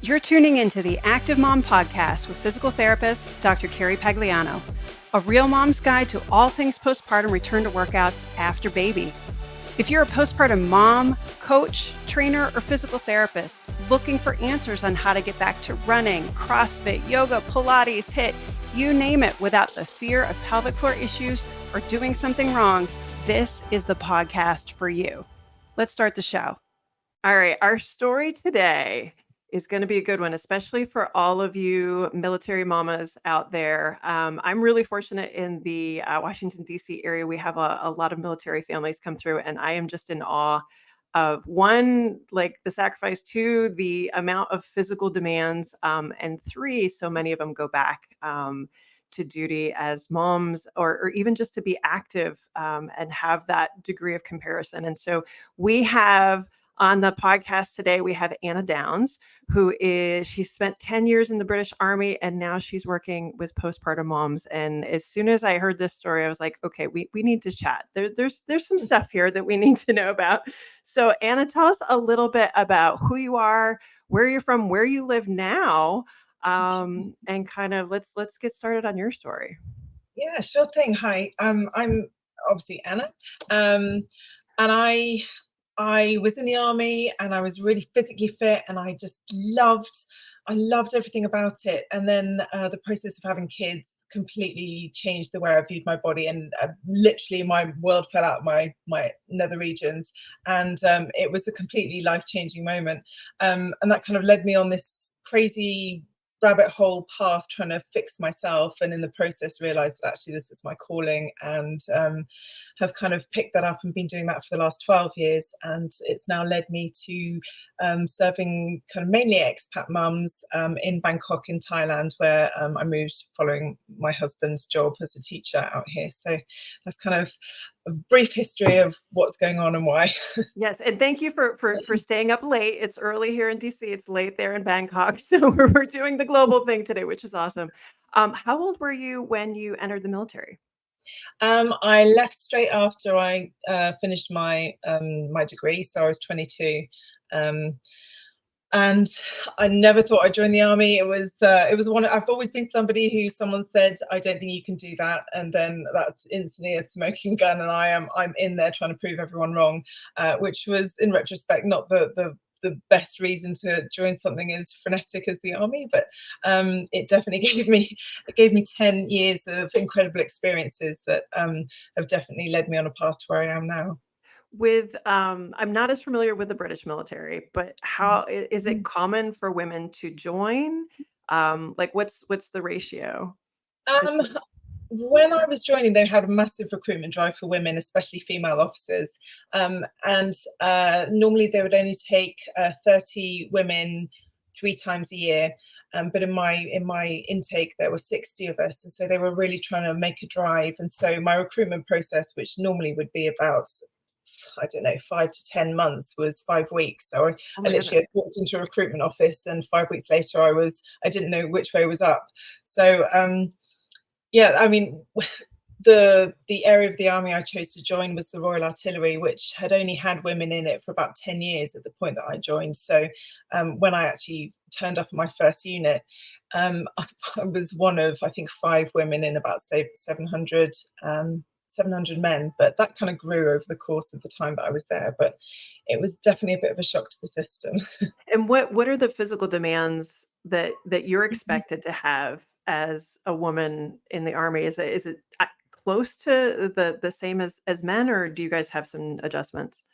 You're tuning into the Active Mom Podcast with physical therapist, Dr. Carrie Pagliano, a real mom's guide to all things postpartum return to workouts after baby. If you're a postpartum mom, coach, trainer, or physical therapist looking for answers on how to get back to running, CrossFit, yoga, Pilates, HIIT, you name it, without the fear of pelvic floor issues or doing something wrong, this is the podcast for you. Let's start the show. All right, our story today is going to be a good one, especially for all of you military mamas out there. I'm really fortunate in the Washington, D.C. area. We have a lot of military families come through, and I am just in awe of one, like the sacrifice, two, the amount of physical demands, and three, so many of them go back to duty as moms or even just to be active and have that degree of comparison. And so we have on the podcast today, we have Anna Downs, she spent 10 years in the British Army, and now she's working with postpartum moms. And as soon as I heard this story, I was like, okay, we need to chat. There's some stuff here that we need to know about. So Anna, tell us a little bit about who you are, where you're from, where you live now, and kind of let's get started on your story. Yeah, sure thing. Hi, I'm obviously Anna, and I was in the army and I was really physically fit and I just loved everything about it. And then the process of having kids completely changed the way I viewed my body, and literally my world fell out of my nether regions, and it was a completely life-changing moment, and that kind of led me on this crazy rabbit hole path trying to fix myself, and in the process realized that actually this was my calling, and have kind of picked that up and been doing that for the last 12 years, and it's now led me to serving kind of mainly expat mums in Bangkok in Thailand, where I moved following my husband's job as a teacher out here. So that's kind of a brief history of what's going on and why. Yes, and thank you for staying up late. It's early here in DC. It's late there in Bangkok. So we're doing the global thing today, which is awesome. How old were you when you entered the military? I left straight after I finished my degree, so I was 22. And I never thought I'd join the army. It was I've always been somebody who someone said, I don't think you can do that, and then that's instantly a smoking gun, and I'm in there trying to prove everyone wrong, which was in retrospect not the best reason to join something as frenetic as the army, but it definitely gave me 10 years of incredible experiences that have definitely led me on a path to where I am now. I'm not as familiar with the British military, but is it common for women to join? Like what's the ratio? Um, when I was joining, they had a massive recruitment drive for women, especially female officers. And normally they would only take 30 women 3 times a year. But in my intake, there were 60 of us. And so they were really trying to make a drive. And so my recruitment process, which normally would be about, I don't know, 5 to 10 months, was 5 weeks. So I literally had walked into a recruitment office, and 5 weeks later I didn't know which way was up. So yeah, I mean, the area of the army I chose to join was the Royal Artillery, which had only had women in it for about 10 years at the point that I joined. So when I actually turned up at my first unit, I was one of, I think, 5 women in about, say, 700 men. But that kind of grew over the course of the time that I was there. But it was definitely a bit of a shock to the system. And what are the physical demands that you're expected to have as a woman in the army? Is it close to the same as men, or do you guys have some adjustments?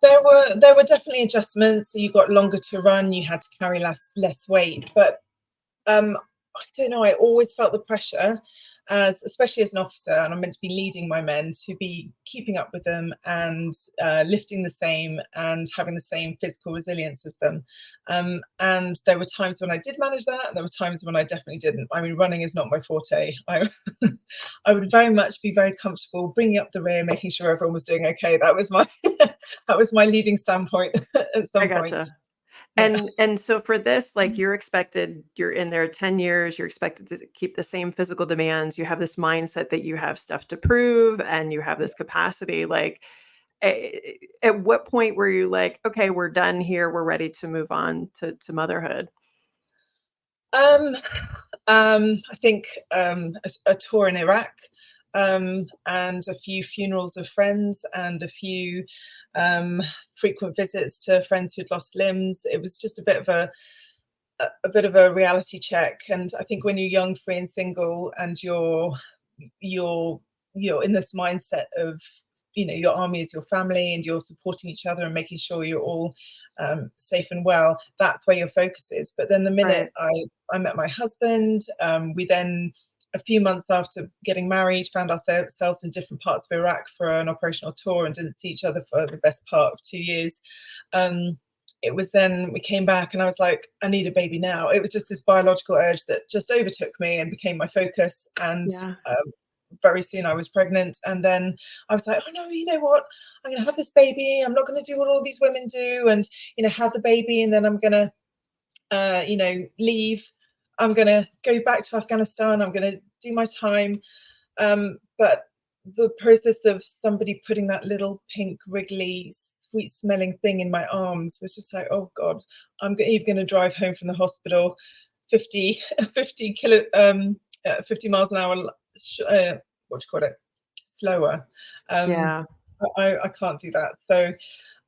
There were definitely adjustments. So you got longer to run, you had to carry less weight, but I don't know, I always felt the pressure, especially as an officer, and I'm meant to be leading my men, to be keeping up with them and lifting the same and having the same physical resilience as them. And there were times when I did manage that, and there were times when I definitely didn't. I mean, running is not my forte. I would very much be very comfortable bringing up the rear, making sure everyone was doing okay. That was my that was my leading standpoint at some I point. gotcha. Yeah. And so for this, like you're in there 10 years, you're expected to keep the same physical demands. You have this mindset that you have stuff to prove and you have this capacity. Like at what point were you like, okay, we're done here, we're ready to move on to motherhood? I think a tour in Iraq, and a few funerals of friends, and a few frequent visits to friends who'd lost limbs. It was just a bit of a reality check. And I think when you're young, free and single, and you're in this mindset of, your army is your family, and you're supporting each other and making sure you're all safe and well, that's where your focus is. But then the minute I met my husband, we then, a few months after getting married, found ourselves in different parts of Iraq for an operational tour and didn't see each other for the best part of 2 years. It was then we came back and I was like, I need a baby now. It was just this biological urge that just overtook me and became my focus. And very soon I was pregnant. And then I was like, oh no, you know what? I'm going to have this baby. I'm not going to do what all these women do and, have the baby. And then I'm going to, leave. I'm going to go back to Afghanistan. I'm going to do my time. But the process of somebody putting that little pink, wriggly, sweet smelling thing in my arms was just like, oh God, I'm even going to drive home from the hospital 50 miles an hour, slower. I can't do that. So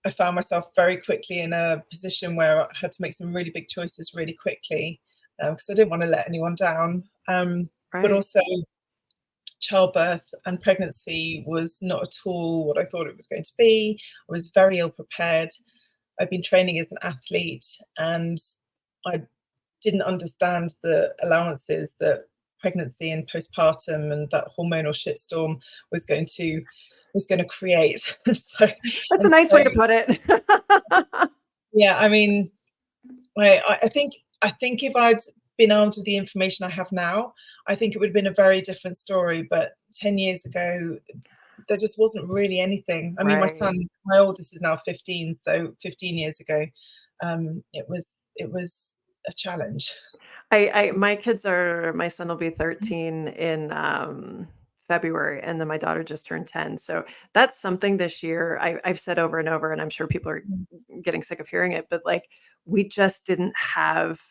I found myself very quickly in a position where I had to make some really big choices really quickly, because I didn't want to let anyone down. But also, childbirth and pregnancy was not at all what I thought it was going to be. I was very ill prepared. I'd been training as an athlete, and I didn't understand the allowances that pregnancy and postpartum and that hormonal shitstorm was going to create. That's a nice way to put it. Yeah, I mean, I think if I'd been armed with the information I have now, I think it would have been a very different story. But 10 years ago, there just wasn't really anything. I mean, my oldest is now 15, so 15 years ago, it was a challenge. My son will be 13 in February, and then my daughter just turned 10. So that's something this year I've said over and over, and I'm sure people are getting sick of hearing it, but like, we just didn't have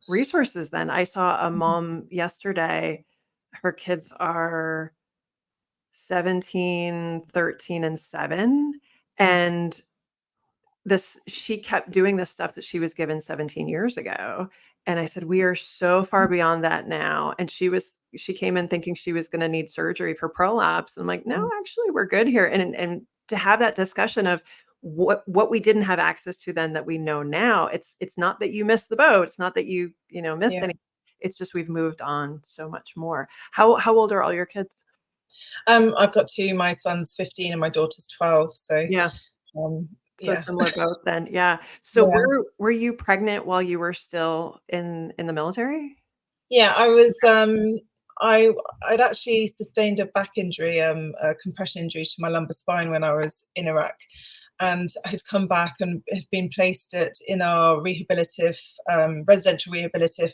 resources then. I saw a mom yesterday, her kids are 17, 13, and 7, and she kept doing the stuff that she was given 17 years ago. And I said, we are so far beyond that now. And she came in thinking she was going to need surgery for prolapse. I'm like, no, actually we're good here. And to have that discussion of what we didn't have access to then that we know now, it's not that you missed the boat. It's not that you missed any. It's just, we've moved on so much more. How old are all your kids? I've got two. My son's 15 and my daughter's 12. So so similar boat then. Yeah. So were you pregnant while you were still in the military? Yeah, I was. I'd actually sustained a back injury, a compression injury to my lumbar spine when I was in Iraq, and I had come back and had been placed in our rehabilitative, residential rehabilitative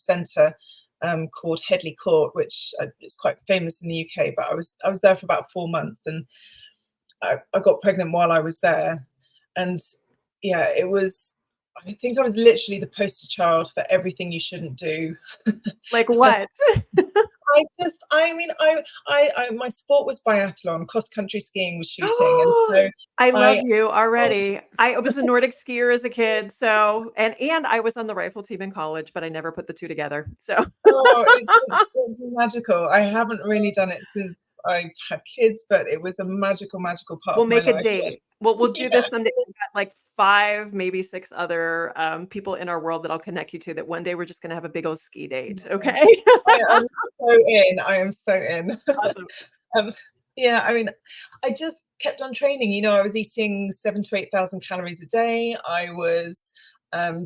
centre called Headley Court, which is quite famous in the UK. But I was there for about 4 months, and I got pregnant while I was there. And it was, I think I was literally the poster child for everything you shouldn't do. Like what? My sport was biathlon, cross-country skiing was shooting. And so I love you already. I was a Nordic skier as a kid. So, and I was on the rifle team in college, but I never put the two together. So it's magical. I haven't really done it since I've had kids, but it was a magical part of my life. We'll make a date. We'll do this someday. We've got like 5, maybe 6 other people in our world that I'll connect you to, that one day we're just going to have a big old ski date. Okay. I am so in. Awesome. I mean, I just kept on training. I was eating 7,000 to 8,000 calories a day. I was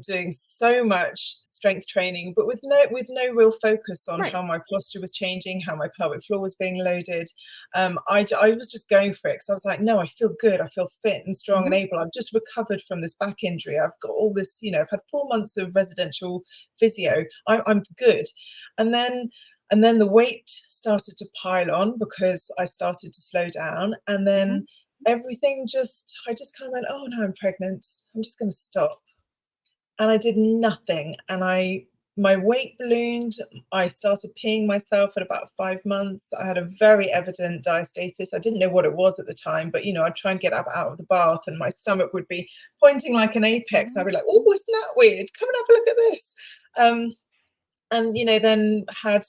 doing so much strength training, but with no real focus on how my posture was changing, how my pelvic floor was being loaded. I was just going for it, because I was like, no, I feel good. I feel fit and strong and able. I've just recovered from this back injury. I've got all this, I've had 4 months of residential physio. I'm good. And then the weight started to pile on because I started to slow down. And then everything I just kind of went, oh no, I'm pregnant. I'm just going to stop. And I did nothing. And I my weight ballooned. I started peeing myself at about 5 months. I had a very evident diastasis. I didn't know what it was at the time, but I'd try and get up out of the bath and my stomach would be pointing like an apex. I'd be like, oh, isn't that weird? Come and have a look at this. And then had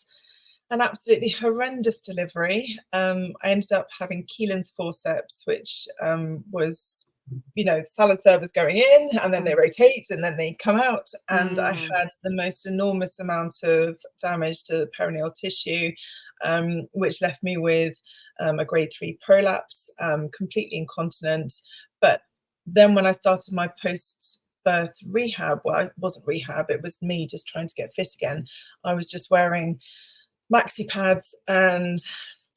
an absolutely horrendous delivery. I ended up having Keelan's forceps, which was salad servers going in and then they rotate and then they come out, and I had the most enormous amount of damage to the perineal tissue, which left me with a grade 3 prolapse, completely incontinent. But then when I started my post-birth rehab, well, it wasn't rehab, it was me just trying to get fit again. I was just wearing maxi pads and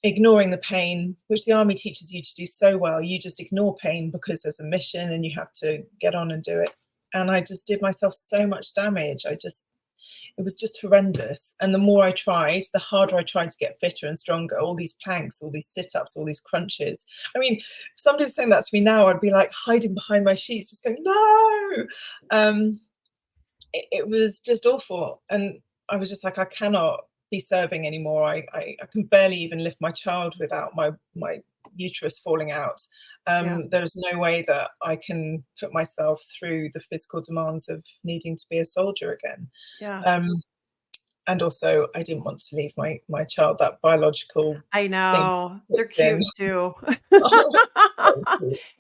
ignoring the pain, which the army teaches you to do so well. You just ignore pain because there's a mission and you have to get on and do it. And I just did myself so much damage. It was just horrendous. And the more I tried, the harder I tried to get fitter and stronger. All these planks, all these sit-ups, all these crunches. I mean, if somebody was saying that to me now, I'd be like hiding behind my sheets, just going, no. It was just awful. And I was just like, I cannot be serving anymore. I can barely even lift my child without my uterus falling out. There's no way that I can put myself through the physical demands of needing to be a soldier again. And also I didn't want to leave my child, that biological I know thing. they're cute too.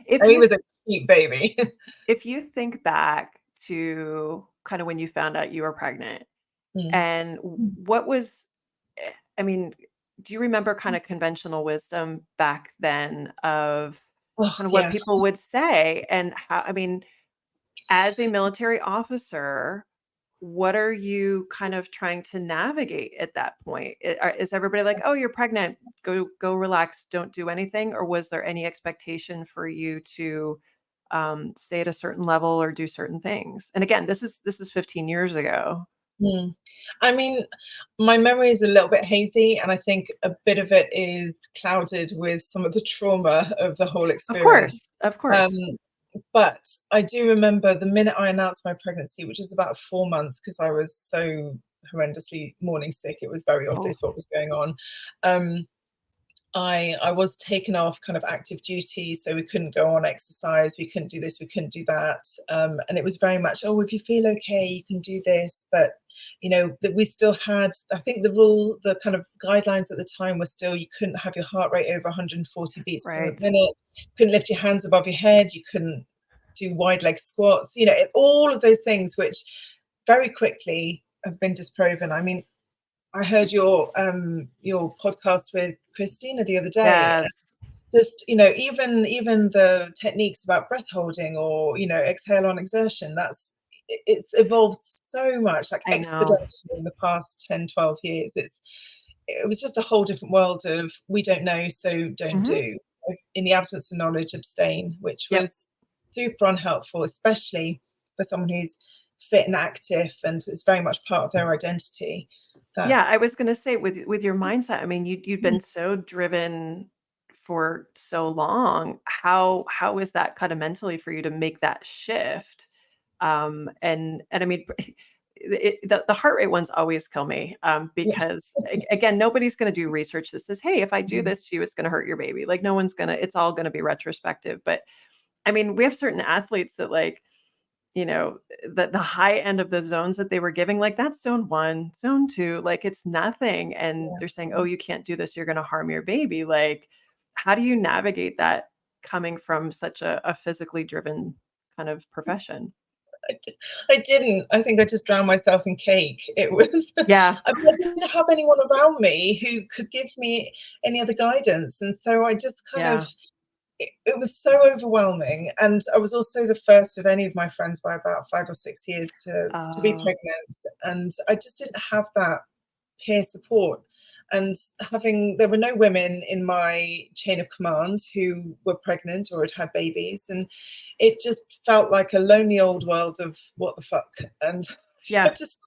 He was a cute baby. If you think back to kind of when you found out you were pregnant, and what was, I mean, do you remember kind of conventional wisdom back then of kind of what people would say, and how, I mean, as a military officer, what are you kind of trying to navigate at that point? Is everybody like, oh, you're pregnant, go relax, don't do anything? Or was there any expectation for you to stay at a certain level or do certain things? And again, this is 15 years ago. I mean, my memory is a little bit hazy, and I think a bit of it is clouded with some of the trauma of the whole experience. Of course. But I do remember the minute I announced my pregnancy, which was about 4 months, because I was so horrendously morning sick, it was very obvious what was going on. I was taken off kind of active duty, so we couldn't go on exercise, we couldn't do this, we couldn't do that, and it was very much, oh, if you feel okay, you can do this. But that we still had, I think the kind of guidelines at the time were still, you couldn't have your heart rate over 140 beats per minute, couldn't lift your hands above your head, you couldn't do wide leg squats, all of those things, which very quickly have been disproven. I mean, I heard your podcast with Christina the other day. Yes. Just, even the techniques about breath holding or, exhale on exertion, it's evolved so much, like exponentially in the past 10, 12 years. It was just a whole different world of, we don't know, so don't do. In the absence of knowledge, abstain, which was super unhelpful, especially for someone who's fit and active and it's very much part of their identity. I was going to say, with your mindset, I mean, you've been so driven for so long. How is that kind of mentally for you to make that shift? And I mean, the heart rate ones always kill me, because again, nobody's going to do research that says, hey, if I do this to you, it's going to hurt your baby. Like, no one's it's all going to be retrospective. But I mean, we have certain athletes that, like, the high end of the zones that they were giving, like, that's zone 1, zone 2, like, it's nothing. And they're saying, oh, you can't do this, you're going to harm your baby. Like, how do you navigate that coming from such a physically driven kind of profession? I didn't. I think I just drowned myself in cake. It was, I didn't have anyone around me who could give me any other guidance. And so I just kind of, it was so overwhelming. And I was also the first of any of my friends by about 5 or 6 years to be pregnant. And I just didn't have that peer support. And there were no women in my chain of command who were pregnant or had babies. And it just felt like a lonely old world of what the fuck. And I just,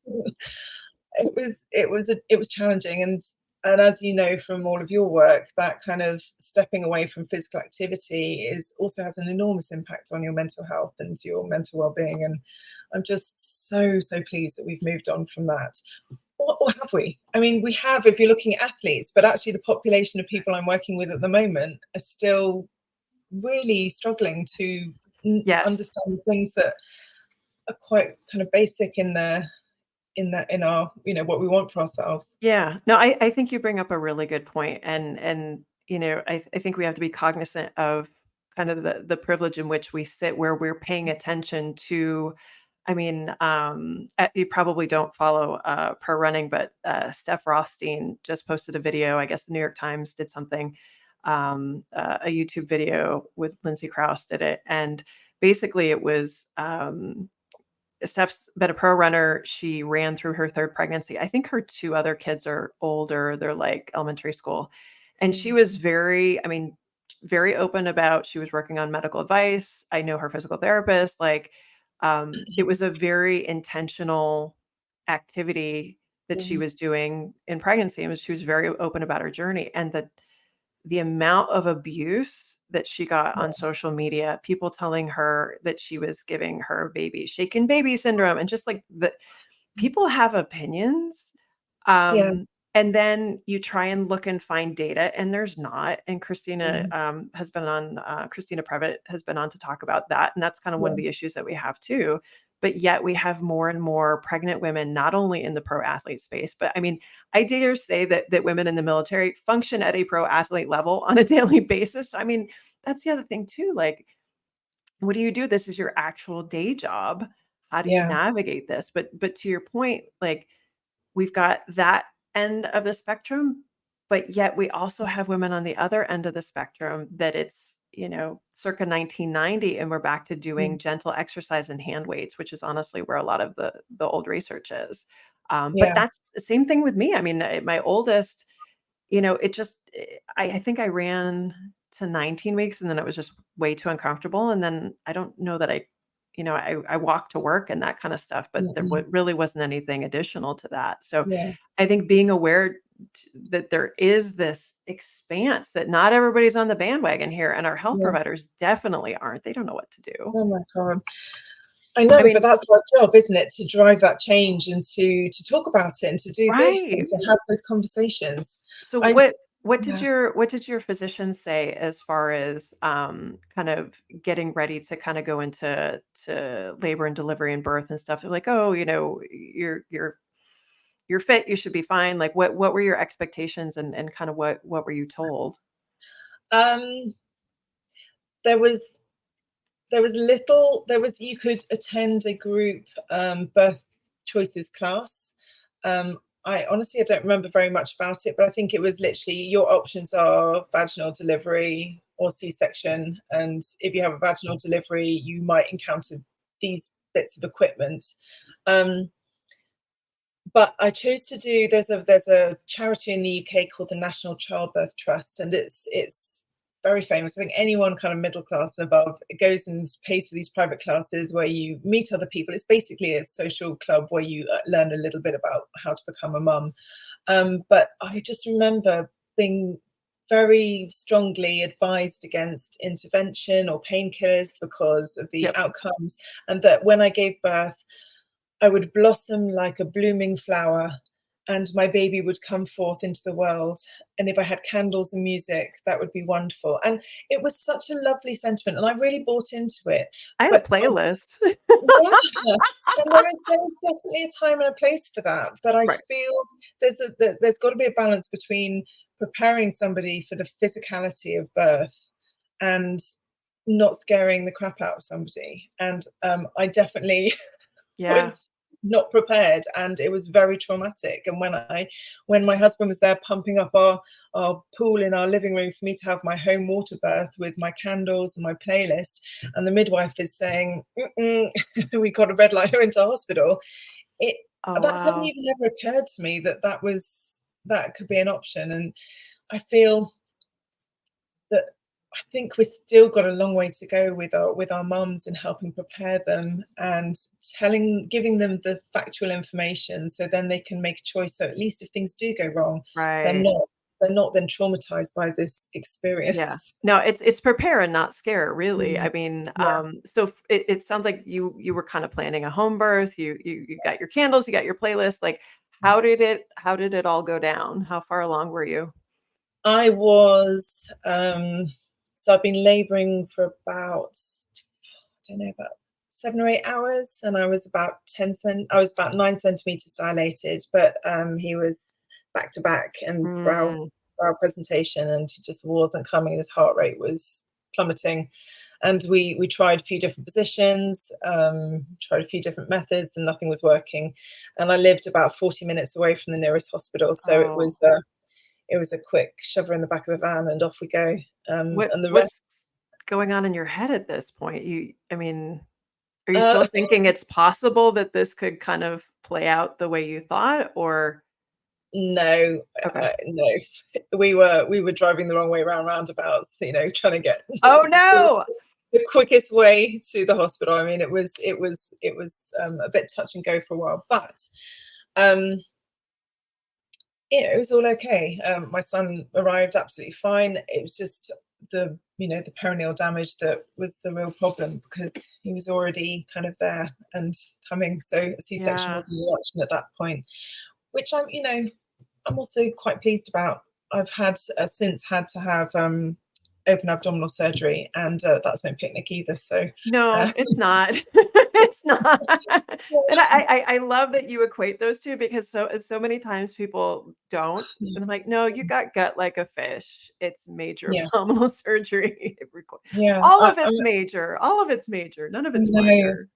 it was challenging. And And as you know from all of your work, that kind of stepping away from physical activity also has an enormous impact on your mental health and your mental well-being. And I'm just so pleased that we've moved on from that. Or have we? I mean, we have if you're looking at athletes, but actually the population of people I'm working with at the moment are still really struggling to Yes. understand things that are quite kind of basic in our, what we want for ourselves. Yeah. No, I think you bring up a really good point. And I think we have to be cognizant of kind of the privilege in which we sit where we're paying attention to. I mean, you probably don't follow pro running, but Steph Rothstein just posted a video. I guess the New York Times did something, a YouTube video with Lindsay Krause did it. And basically it was Steph's been a pro runner. She ran through her third pregnancy. I think her two other kids are older. They're like elementary school. And she was very open about she was working on medical advice. I know her physical therapist. Like, it was a very intentional activity that she was doing in pregnancy. And she was very open about her journey. And the amount of abuse that she got on social media, people telling her that she was giving her baby shaken baby syndrome, and just like the people have opinions. Yeah. And then you try and look and find data, and there's not. And Christina Christina Previtt has been on to talk about that. And that's kind of one of the issues that we have too. But yet we have more and more pregnant women, not only in the pro athlete space, but I mean, I dare say that women in the military function at a pro athlete level on a daily basis. I mean, that's the other thing too. Like, what do you do? This is your actual day job. How do you navigate this? But to your point, like, we've got that end of the spectrum, but yet we also have women on the other end of the spectrum that it's, circa 1990, and we're back to doing gentle exercise and hand weights, which is honestly where a lot of the old research is. But that's the same thing with me. I mean, my oldest, it just, I think I ran to 19 weeks, and then it was just way too uncomfortable. And then I don't know that I walked to work and that kind of stuff, but there really wasn't anything additional to that. So I think being aware that there is this expanse, that not everybody's on the bandwagon here, and our health providers definitely aren't. They don't know what to do. Oh my God. I know, but that's our job, isn't it? To drive that change and to talk about it and to do this and to have those conversations. So what did your physician say as far as kind of getting ready to kind of go into labor and delivery and birth and stuff? They're like, oh, you're fit, you should be fine. Like, what were your expectations, and kind of what were you told? There was you could attend a group birth choices class. I don't remember very much about it, but I think it was literally your options are vaginal delivery or C-section, and if you have a vaginal delivery you might encounter these bits of equipment. But I chose to do, there's a charity in the UK called the National Childbirth Trust, and it's very famous. I think anyone kind of middle class and above goes and pays for these private classes where you meet other people. It's basically a social club where you learn a little bit about how to become a mum. But I just remember being very strongly advised against intervention or painkillers because of the outcomes, and that when I gave birth, I would blossom like a blooming flower, and my baby would come forth into the world. And if I had candles and music, that would be wonderful. And it was such a lovely sentiment, and I really bought into it. I have a playlist. And there is definitely a time and a place for that. But I feel there's got to be a balance between preparing somebody for the physicality of birth and not scaring the crap out of somebody. And I definitely was not prepared, and it was very traumatic. And when my husband was there pumping up our pool in our living room for me to have my home water birth with my candles and my playlist, and the midwife is saying, we got to red light her into hospital, hadn't even ever occurred to me that could be an option. And I feel that I think we've still got a long way to go with our mums and helping prepare them and giving them the factual information, so then they can make a choice. So at least if things do go wrong, Right. they're not then traumatized by this experience. Yeah. No, it's prepare and not scare, really. I mean, Yeah. so it sounds like you were kind of planning a home birth. You got your candles, you got your playlist. Like, how did it all go down? How far along were you? I was so I've been laboring for about, I don't know, about 7 or 8 hours, and I was about 9 centimeters dilated, but he was back to back and brow Mm. presentation, and he just wasn't coming. His heart rate was plummeting, and we tried a few different positions, tried a few different methods, and nothing was working. And I lived about 40 minutes away from the nearest hospital, so Oh, it was a quick shover in the back of the van and off we go. And the rest. what's going on in your head at this point? I mean, are you Uh, still thinking it's possible that this could kind of play out the way you thought, or No, okay. no. We were driving the wrong way around roundabouts, trying to get Oh no. the quickest way to the hospital. I mean, it was a bit touch and go for a while, but um, it was all okay. My son arrived absolutely fine. It was just the perineal damage that was the real problem, because he was already kind of there and coming. So a C-section Yeah. wasn't an option at that point, which I'm also quite pleased about. I've since had to have open abdominal surgery, and that's no picnic either. So No, it's not. It's not. And I love that you equate those 2 because so many times people don't. And I'm like, "No, you got gut like a fish. It's major yeah, abdominal surgery. It yeah. all of it's major. All of it's major. None of it's No, minor.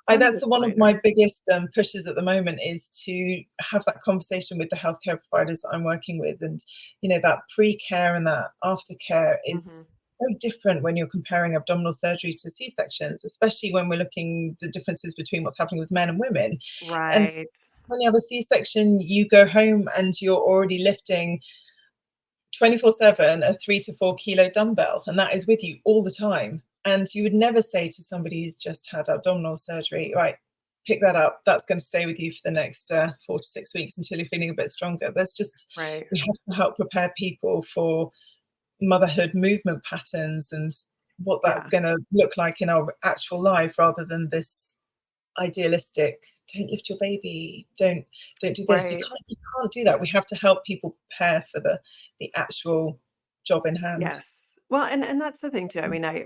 None of that's it's one of my minor." biggest pushes at the moment, is to have that conversation with the healthcare providers that I'm working with, and that pre-care and that aftercare is Mhm. so different when you're comparing abdominal surgery to C-sections, especially when we're looking the differences between what's happening with men and women. And Right. when you have a C-section, you go home and you're already lifting 24/7 a 3 to 4 kilo dumbbell, and that is with you all the time. And you would never say to somebody who's just had abdominal surgery, right, pick that up. That's going to stay with you for the next 4 to 6 weeks until you're feeling a bit stronger. Right. We have to help prepare people for motherhood movement patterns and what that's Yeah. going to look like in our actual life, rather than this idealistic, don't lift your baby, don't do this. Right. You can't do that. We have to help people prepare for the actual job in hand. Yes. Well, and that's the thing too. I mean, I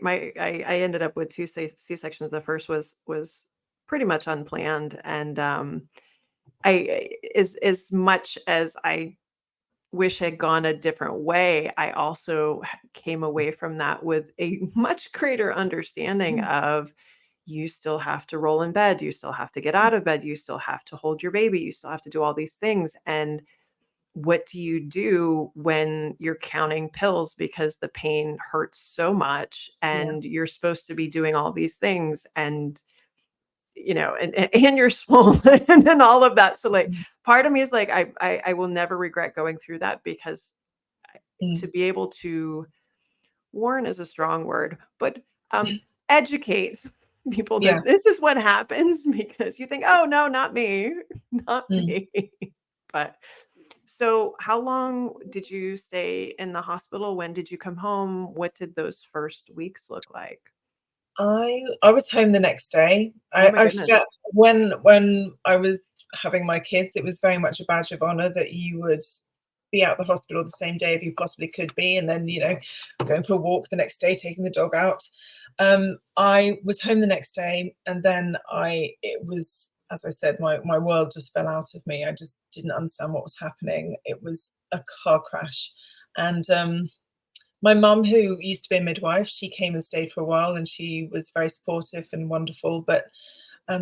ended up with 2 C-sections. The first was pretty much unplanned, and as much as I wish had gone a different way, I also came away from that with a much greater understanding of you still have to roll in bed, you still have to get out of bed, you still have to hold your baby, you still have to do all these things. And what do you do when you're counting pills because the pain hurts so much Yeah. and you're supposed to be doing all these things, and and you're swollen and all of that. So like part of me is like, I will never regret going through that, because to Mm. be able to warn is a strong word, but educate people Yeah. that this is what happens, because you think, oh no, not me, not Mm. me. But so how long did you stay in the hospital? When did you come home? What did those first weeks look like? I was home the next day. Oh my I felt, goodness. when I was having my kids, it was very much a badge of honor that you would be out the hospital the same day if you possibly could be, and then going for a walk the next day, taking the dog out. I was home the next day, and then it was, as I said, my world just fell out of me. I just didn't understand what was happening. It was a car crash, and my mum, who used to be a midwife, she came and stayed for a while, and she was very supportive and wonderful. But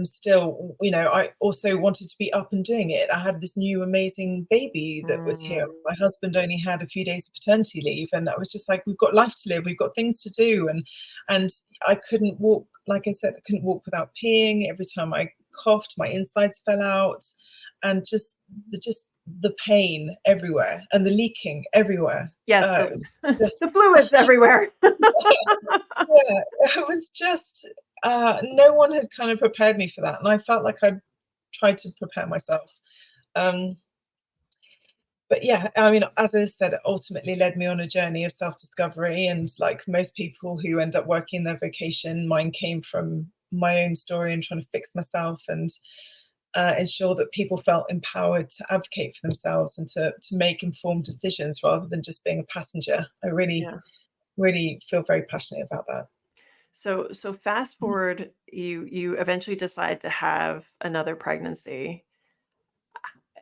still, I also wanted to be up and doing it. I had this new amazing baby that was here. Mm, My husband only had a few days of paternity leave, and I was just like, we've got life to live, we've got things to do, and I couldn't walk. Like I said, I couldn't walk without peeing. Every time I coughed, my insides fell out, and just the pain everywhere and the leaking everywhere. Yes, It was just, the fluids everywhere. yeah, it was just, no one had kind of prepared me for that, and I felt like I'd tried to prepare myself. Um, but yeah, I mean, as I said, it ultimately led me on a journey of self-discovery, and like most people who end up working their vocation, mine came from my own story and trying to fix myself and ensure that people felt empowered to advocate for themselves and to make informed decisions rather than just being a passenger. I really, Yeah. really feel very passionate about that. So fast forward, you eventually decide to have another pregnancy.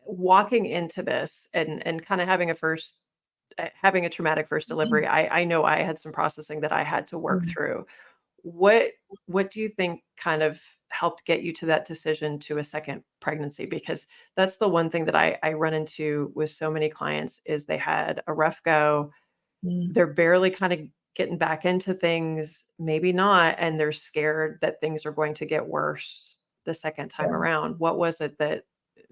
Walking into this and kind of having having a traumatic first delivery, I know I had some processing that I had to work Mm. through. What do you think kind of helped get you to that decision to a second pregnancy? Because that's the one thing that I run into with so many clients is they had a rough go. Mm. They're barely kind of getting back into things, maybe not, and they're scared that things are going to get worse the second time Yeah. around. What was it that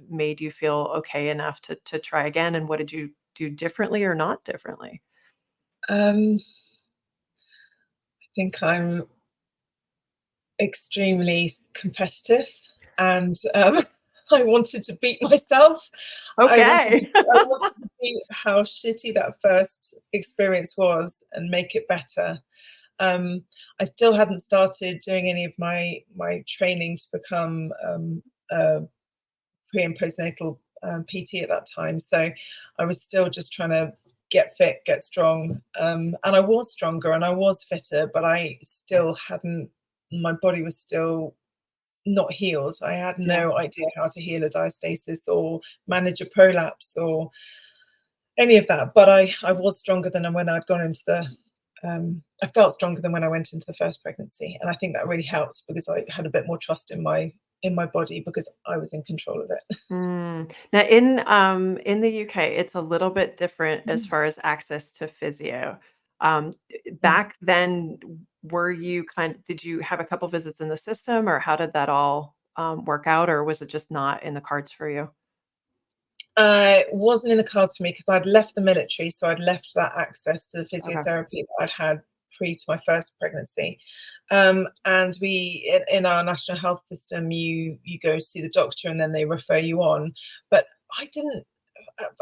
made you feel okay enough to try again, and what did you do differently or not differently? I think I'm extremely competitive, and I wanted to beat myself. Okay. I wanted to beat how shitty that first experience was and make it better. I still hadn't started doing any of my training to become a pre and postnatal PT at that time, so I was still just trying to get fit, get strong, and I was stronger and I was fitter, but I still hadn't. My body was still not healed. I had Yeah. no idea how to heal a diastasis or manage a prolapse or any of that. But I was stronger than when I'd gone into the. I felt stronger than when I went into the first pregnancy, and I think that really helped because I had a bit more trust in my body because I was in control of it. Now in the UK, it's a little bit different as far as access to physio. Back then, did you have a couple visits in the system, or how did that all work out, or was it just not in the cards for you? It wasn't in the cards for me because I'd left the military, so I'd left that access to the Okay. physiotherapy that I'd had pre to my first pregnancy. And we, in our national health system, you go see the doctor and then they refer you on. But I didn't.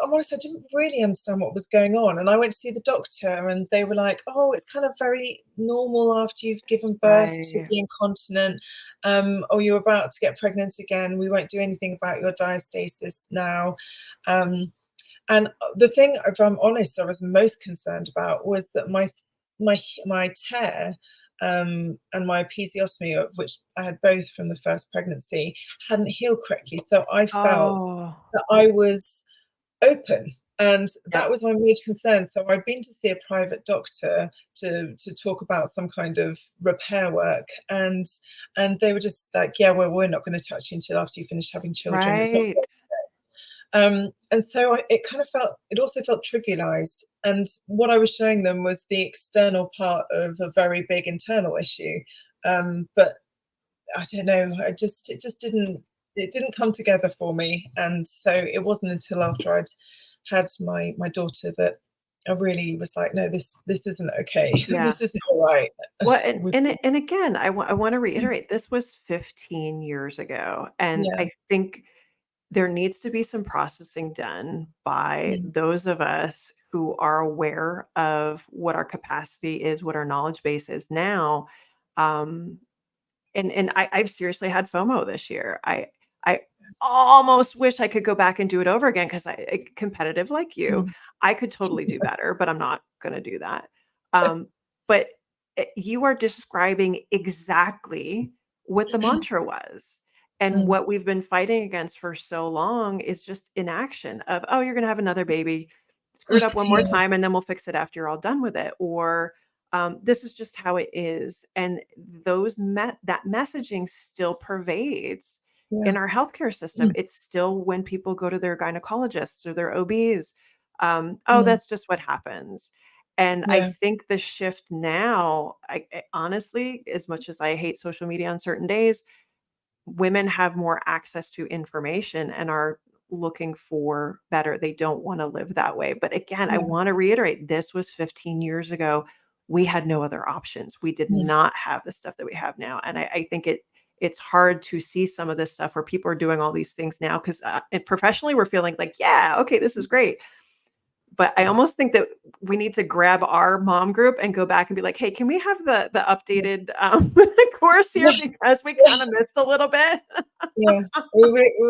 I'm honest, I didn't really understand what was going on. And I went to see the doctor and they were like, oh, it's kind of very normal after you've given birth to Right. be incontinent. Or you're about to get pregnant again. We won't do anything about your diastasis now. Um, and the thing, if I'm honest, I was most concerned about was that my tear and my episiotomy, which I had both from the first pregnancy, hadn't healed correctly. So I felt Oh, that I was open, and yep. that was my major concern. So I'd been to see a private doctor to talk about some kind of repair work, and they were just like, yeah, well, we're not going to touch you until after you finish having children. It's not. Right. And so it also felt trivialized. And what I was showing them was the external part of a very big internal issue. But I don't know, it didn't come together for me. And so it wasn't until after I'd had my daughter that I really was like, no, this isn't okay. Yeah. This isn't all right. Well, We- and again, I want to reiterate, this was 15 years ago, and yeah. I think there needs to be some processing done by Mm. those of us who are aware of what our capacity is, what our knowledge base is now. Um, I've seriously had FOMO this year. I almost wish I could go back and do it over again because competitive like you, Mm. I could totally do better, but I'm not going to do that. But you are describing exactly what the mantra was. And Mm. what we've been fighting against for so long is just inaction of, oh, you're going to have another baby, screw it up one more Yeah. time, and then we'll fix it after you're all done with it. Or this is just how it is. And that messaging still pervades Yeah. in our healthcare system. Mm. It's still when people go to their gynecologists or their OBs. Oh, Mm. that's just what happens. And I Yeah. think the shift now, I honestly, as much as I hate social media on certain days, women have more access to information and are looking for better. They don't want to live that way. But again, I Yeah. want to reiterate, this was 15 years ago. We had no other options. We did Yeah. not have the stuff that we have now. And I think it's hard to see some of this stuff where people are doing all these things now because professionally we're feeling like, yeah, okay, this is great. But I almost think that we need to grab our mom group and go back and be like, hey, can we have the updated course here Yeah. because we kind of missed a little bit. Yeah, we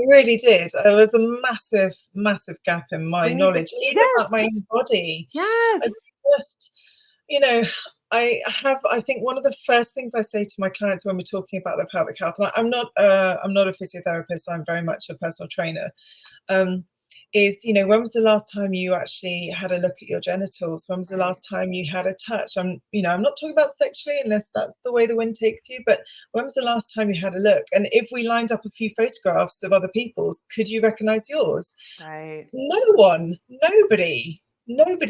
really did. There was a massive, massive gap in my We need to, knowledge, even about my yes, own body. I yes. just, I think one of the first things I say to my clients when we're talking about their pelvic health, and I'm not a physiotherapist, I'm very much a personal trainer, is, when was the last time you actually had a look at your genitals? When was the last time you had a touch? I'm not talking about sexually unless that's the way the wind takes you, but when was the last time you had a look? And if we lined up a few photographs of other people's, could you recognize yours? Right. No one, nobody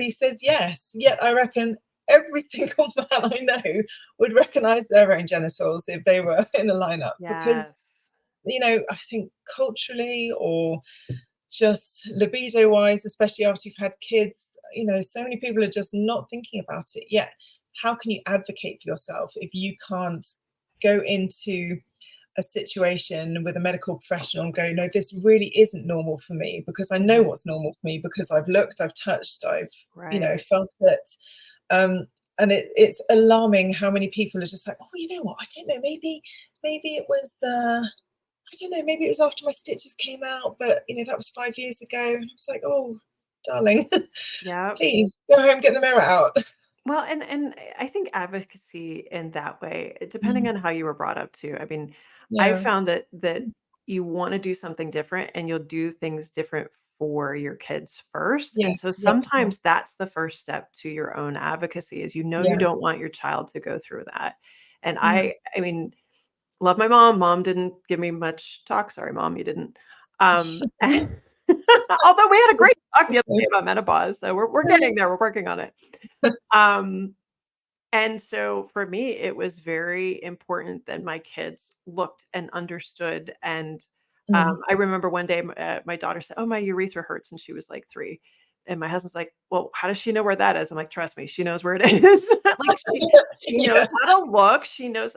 says yes. Yet I reckon every single man I know would recognize their own genitals if they were in a lineup. Because, Yes. I think culturally or just libido wise, especially after you've had kids, so many people are just not thinking about it yet. How can you advocate for yourself if you can't go into a situation with a medical professional and go, no, this really isn't normal for me, because I know what's normal for me, because I've looked, I've touched, I've felt it. And it's alarming how many people are just like, oh, you know what, I don't know, maybe it was I don't know, maybe it was after my stitches came out, but that was 5 years ago. And it's like, oh, darling, Yeah. please go home, get the mirror out. Well, and I think advocacy in that way, depending on how you were brought up too. I mean, I Yeah. found that you want to do something different and you'll do things different for your kids first. Yeah. And so Yeah. sometimes that's the first step to your own advocacy is you Yeah. don't want your child to go through that. And Mm. I mean, love my mom. Mom didn't give me much talk. Sorry, mom, you didn't. Although we had a great talk the other day about menopause. So we're getting there. We're working on it. And so for me, it was very important that my kids looked and understood. And Mm. I remember one day my daughter said, "Oh, my urethra hurts," and she was like 3. And my husband's like, "Well, how does she know where that is?" I'm like, "Trust me, she knows where it is." Like she Yeah. knows how to look. She knows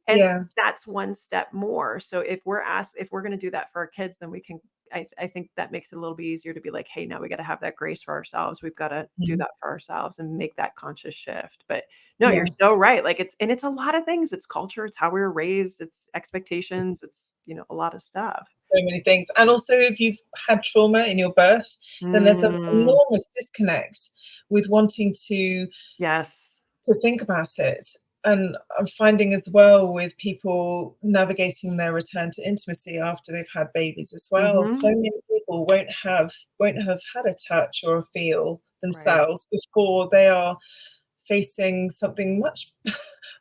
and Yeah. that's one step more. So if we're going to do that for our kids, then we can. I think that makes it a little bit easier to be like, hey, now we got to have that grace for ourselves. We've got to do Mm. that for ourselves and make that conscious shift. But no, Yeah. you're so right. Like it's a lot of things. It's culture. It's how we were raised. It's expectations. It's, a lot of stuff. So many things. And also, if you've had trauma in your birth, then there's an Mm, enormous disconnect with wanting to yes. think about it. And I'm finding as well with people navigating their return to intimacy after they've had babies as well, so Hmm. many people won't have had a touch or a feel Right. themselves before they are facing something much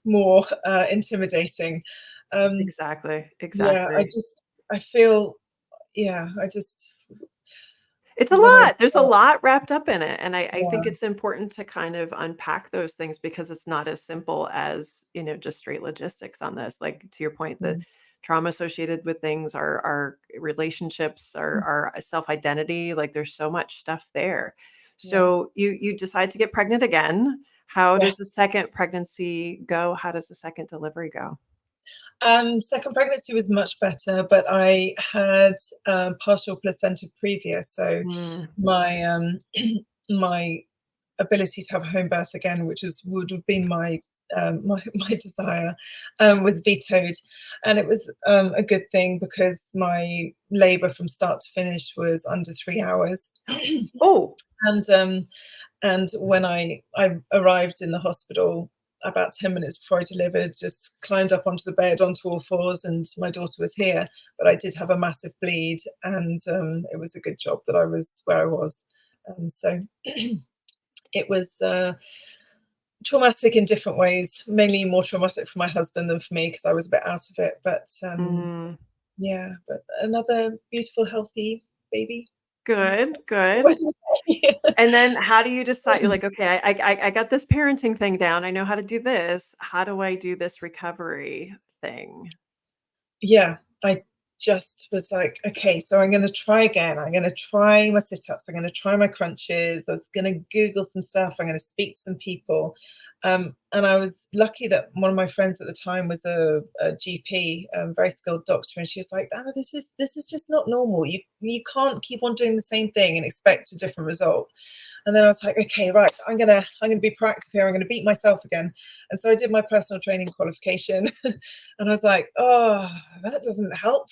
more intimidating. Exactly. Yeah, Exactly. I feel, yeah, I just It's a want to, lot. There's a lot wrapped up in it. And I yeah. think it's important to kind of unpack those things because it's not as simple as, just straight logistics on this. Like to your point, the Mm. trauma associated with things, our relationships, our self-identity, like there's so much stuff there. Yeah. So you decide to get pregnant again. How does the Yes. second pregnancy go? How does the second delivery go? Second pregnancy was much better, but I had partial placenta previous, so Mm. my my ability to have a home birth again, which would have been my my desire, was vetoed, and it was a good thing because my labour from start to finish was under 3 hours, Oh, and and when I arrived in the hospital about 10 minutes before I delivered, just climbed up onto the bed onto all fours, and my daughter was here, but I did have a massive bleed, and it was a good job that I was where I was. So it was traumatic in different ways, mainly more traumatic for my husband than for me because I was a bit out of it. But mm, yeah, but another beautiful, healthy baby. good, It good. was okay. And then how do you decide? You're like, okay, I got this parenting thing down. I know how to do this. How do I do this recovery thing? Yeah, I just was like, okay, so I'm going to try again. I'm going to try my sit-ups. I'm going to try my crunches. I'm going to Google some stuff. I'm going to speak to some people. And I was lucky that one of my friends at the time was a GP, very skilled doctor, and she was like, Anna, this is just not normal. You can't keep on doing the same thing and expect a different result. And then I was like, okay, right, I'm gonna be proactive here. I'm gonna beat myself again. And so I did my personal training qualification, and I was like, oh, that doesn't help.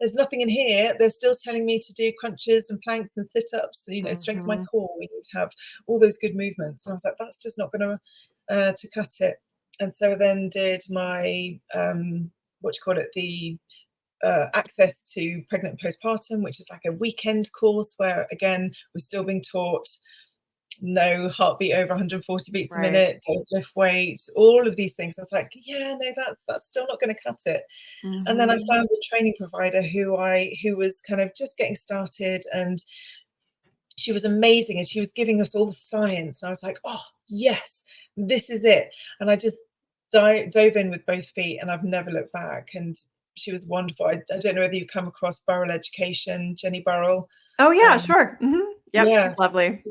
There's nothing in here. They're still telling me to do crunches and planks and sit-ups, strengthen my core. We need to have all those good movements. And I was like, that's just not gonna to cut it. And so then did my the access to pregnant postpartum, which is like a weekend course where, again, we're still being taught no heartbeat over 140 beats a minute, don't lift weights, all of these things. I was like, yeah, no, that's still not going to cut it. And then I found a training provider who was kind of just getting started, and she was amazing, and she was giving us all the science. And I was like, oh yes, this is it. And I just dove in with both feet, and I've never looked back. And she was wonderful. I don't know whether you come across Burrell Education, Jenny Burrell. Oh yeah, sure. Yep, yeah, she's lovely.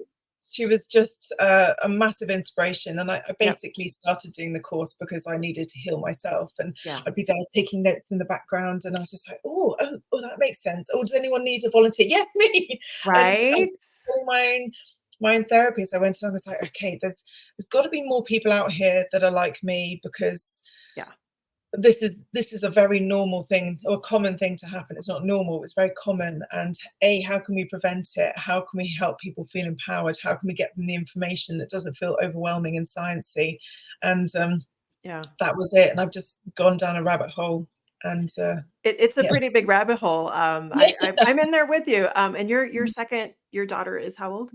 She was just a massive inspiration. And I basically started doing the course because I needed to heal myself. And I'd be there taking notes in the background. And I was just like, oh, that makes sense. Oh, does anyone need a volunteer? Yes, me. Right. My own therapy. So I went and I was like, okay, there's got to be more people out here that are like me, because this is a very normal thing, or a common thing to happen. It's not normal, it's very common. And how can we prevent it? How can we help people feel empowered? How can we get them the information that doesn't feel overwhelming and sciencey? And that was it. And I've just gone down a rabbit hole. And it's a pretty big rabbit hole. I'm in there with you. And your daughter is how old?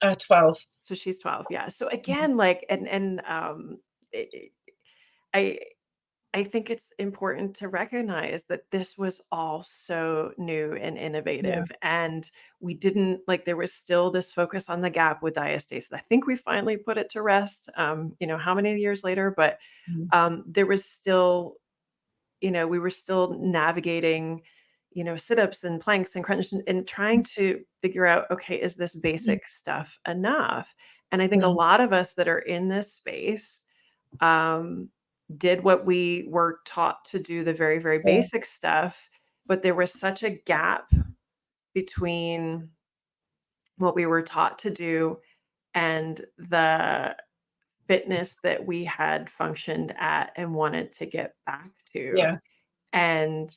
12. So she's 12. Yeah. So again, like, I think it's important to recognize that this was all so new and innovative, and we didn't, like, there was still this focus on the gap with diastasis. I think we finally put it to rest, how many years later, but there was still, we were still navigating, sit-ups and planks and crunches and trying to figure out, okay, is this basic stuff enough? And I think a lot of us that are in this space, did what we were taught to do, the very, very basic stuff, but there was such a gap between what we were taught to do and the fitness that we had functioned at and wanted to get back to. And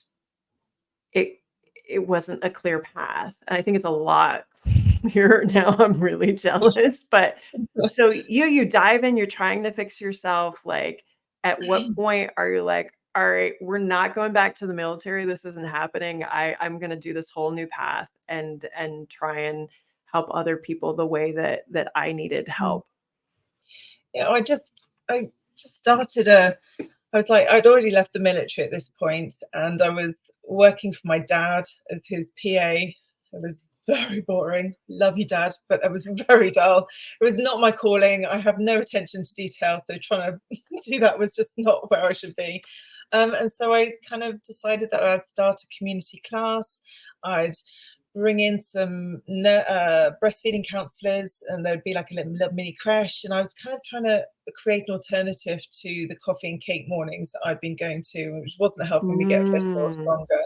it wasn't a clear path. And I think it's a lot clearer now. I'm really jealous. But so you dive in, you're trying to fix yourself. Like, at what point are you like, all right, we're not going back to the military. This isn't happening. I'm going to do this whole new path and try and help other people the way that I needed help. Yeah, I just started I was like, I'd already left the military at this point, and I was working for my dad as his PA. It was very boring. Love you, Dad, but it was very dull. It was not my calling. I have no attention to detail, so trying to do that was just not where I should be. And so I kind of decided that I'd start a community class. I'd bring in some breastfeeding counselors, and there'd be like a little mini creche. And I was kind of trying to create an alternative to the coffee and cake mornings that I'd been going to, which wasn't helping me get fitter or stronger.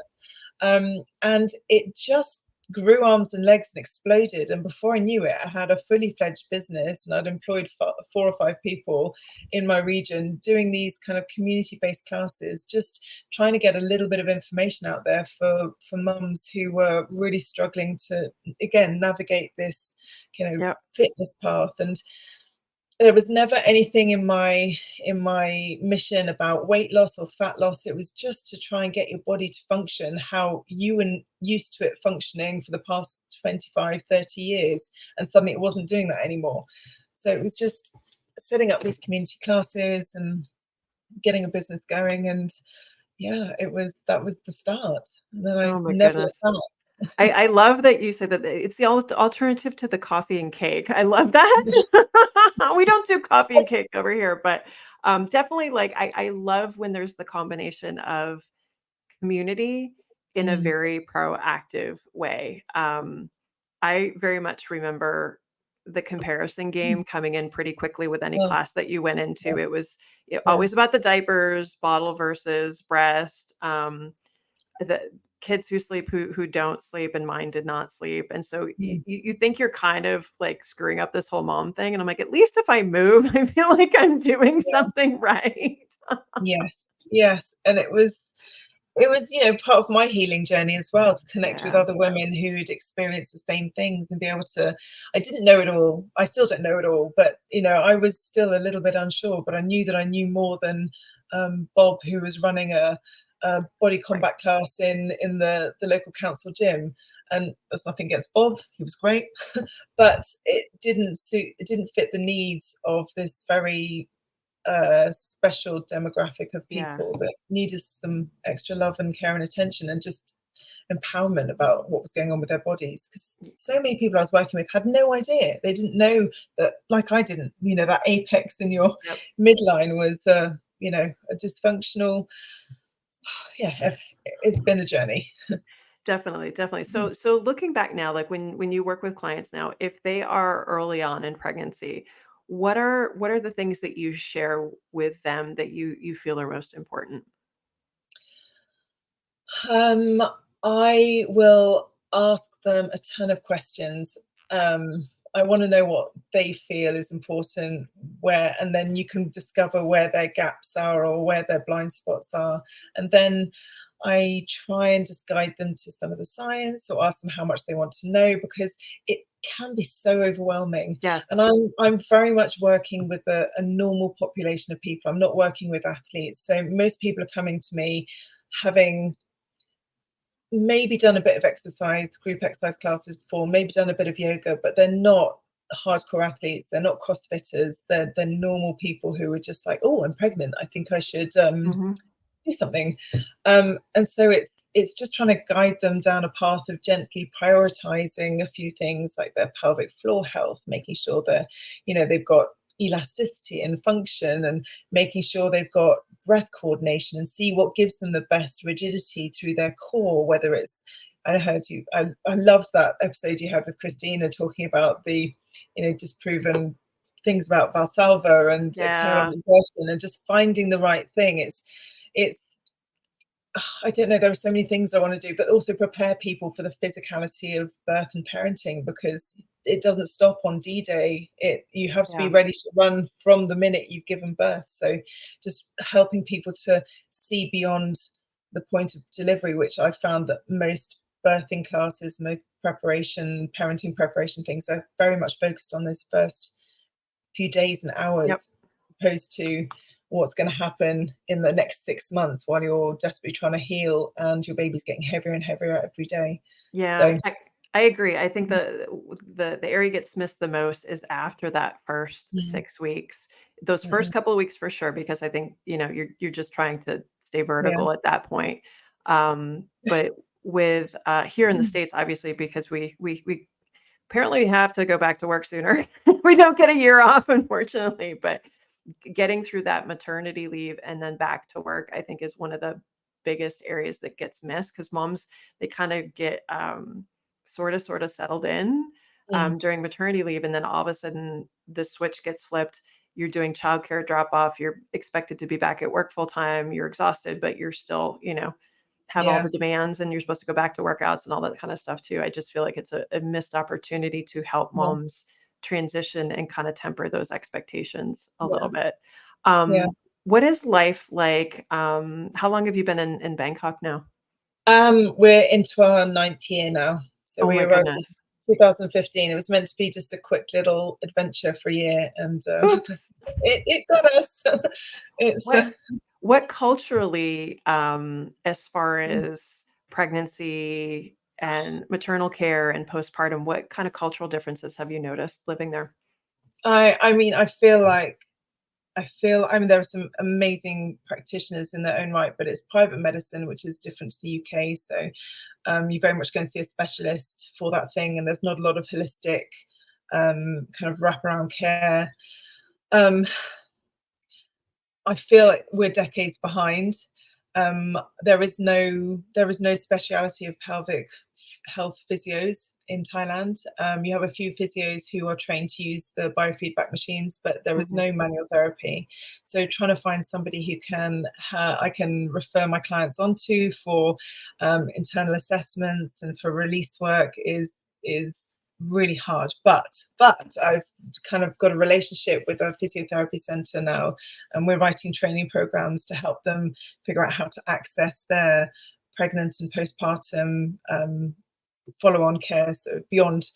And it just grew arms and legs and exploded. And before I knew it, I had a fully fledged business, and I'd employed 4 or 5 people in my region doing these kind of community-based classes, just trying to get a little bit of information out there for mums who were really struggling to, again, navigate this fitness path. And there was never anything in my mission about weight loss or fat loss. It was just to try and get your body to function how you were used to it functioning for the past 25, 30 years. And suddenly it wasn't doing that anymore. So it was just setting up these community classes and getting a business going. And that was the start. And then I never looked back. I love that you said that it's the alternative to the coffee and cake. I love that. We don't do coffee and cake over here, but definitely, like, I love when there's the combination of community in a very proactive way. I very much remember the comparison game coming in pretty quickly with any Oh, class that you went into. yeah, It was yeah. always about the diapers, bottle versus breast, the kids who sleep, who don't sleep, and mine did not sleep. And so Mm. you think you're kind of like screwing up this whole mom thing. And I'm like, at least if I move, I feel like I'm doing Yeah. something right. Yes. Yes. And it was, part of my healing journey as well, to connect with Yeah. other women who'd experienced the same things and be able to. I didn't know it all. I still don't know it all, but I was still a little bit unsure, but I knew that I knew more than Bob, who was running a body Right. combat class in the local council gym. And that's nothing against Bob. He was great. But it didn't fit the needs of this very special demographic of Yeah. people that needed some extra love and care and attention, and just empowerment about what was going on with their bodies. Because so many people I was working with had no idea. They didn't know that, like I didn't, that apex in your Yep. midline was, a dysfunctional. Yeah, it's been a journey. Definitely, definitely. So looking back now, like when you work with clients now, if they are early on in pregnancy, what are the things that you share with them that you feel are most important? Um, I will ask them a ton of questions. I want to know what they feel is important, and then you can discover where their gaps are or where their blind spots are. And then I try and just guide them to some of the science, or ask them how much they want to know, because it can be so overwhelming. And Yes. I'm very much working with a normal population of people. I'm not working with athletes. So most people are coming to me having maybe done a bit of exercise, group exercise classes before, maybe done a bit of yoga, but they're not hardcore athletes. They're not CrossFitters. They're normal people who are just like, oh, I'm pregnant. I think I should Hmm. do something. And so it's just trying to guide them down a path of gently prioritizing a few things, like their pelvic floor health, making sure that they've got elasticity and function, and making sure they've got breath coordination, and see what gives them the best rigidity through their core. Whether it's, I heard you, I loved that episode you had with Christina, talking about the disproven things about Valsalva and external Yeah. exertion, and just finding the right thing. It's I don't know, there are so many things I want to do, but also prepare people for the physicality of birth and parenting, because it doesn't stop on D-Day. You have to be Yeah. ready to run from the minute you've given birth. So just helping people to see beyond the point of delivery, which I found that most birthing classes, most parenting preparation things are very much focused on those first few days and Yep. hours, opposed to what's going to happen in the next 6 months while you're desperately trying to heal and your baby's getting heavier and heavier every day. Yeah. So I agree. I think the area gets missed the most is after that first mm, 6 weeks. Those first mhm, couple of weeks for sure, because I think, you're just trying to stay yeah, vertical at that point. But with here in the States, obviously, because we apparently have to go back to work sooner. We don't get a year off, unfortunately, but getting through that maternity leave and then back to work, I think, is one of the biggest areas that gets missed, because moms, they kind of get sort of settled in mm, during maternity leave, and then all of a sudden the switch gets flipped. You're doing childcare drop off. You're expected to be back at work full time. You're exhausted, but you're still, have all yeah, the demands, and you're supposed to go back to workouts and all that kind of stuff too. I just feel like it's a missed opportunity to help yeah, moms transition and kind of temper those expectations a yeah, little bit. yeah. What is life like? How long have you been in Bangkok now? We're into our 9th year now. So Oh we my arrived in goodness. 2015. It was meant to be just a quick little adventure for a year, and Oops. it got us. It's What what culturally, as far mm. as pregnancy and maternal care and postpartum, what kind of cultural differences have you noticed living there? I mean, I mean, there are some amazing practitioners in their own right, but it's private medicine, which is different to the UK. So you very much go and see a specialist for that thing, and there's not a lot of holistic kind of wraparound care. Um, I feel like we're decades behind. There is no speciality of pelvic health physios in Thailand. You have a few physios who are trained to use the biofeedback machines, but there is no manual therapy. So trying to find somebody who I can refer my clients onto for internal assessments and for release work is really hard. But I've kind of got a relationship with a physiotherapy center now, and we're writing training programs to help them figure out how to access their pregnant and postpartum follow-on care, so beyond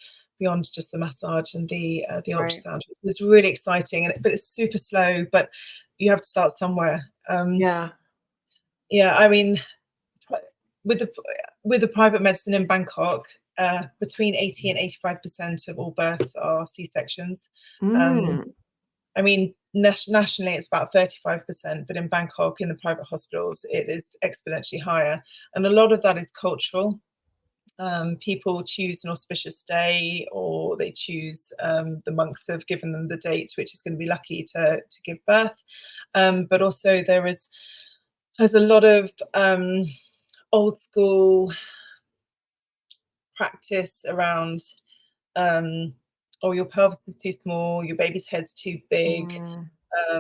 just the massage and the ultrasound. It's really exciting, but it's super slow. But you have to start somewhere. I mean, with the private medicine in Bangkok, between 80 and 85% of all births are C-sections. I mean, nationally it's about 35%, but in Bangkok, in the private hospitals, it is exponentially higher, and a lot of that is cultural. People choose an auspicious day, or they choose the monks have given them the date which is going to be lucky to give birth. But also there's a lot of old school practice around your pelvis is too small, your baby's head's too big. I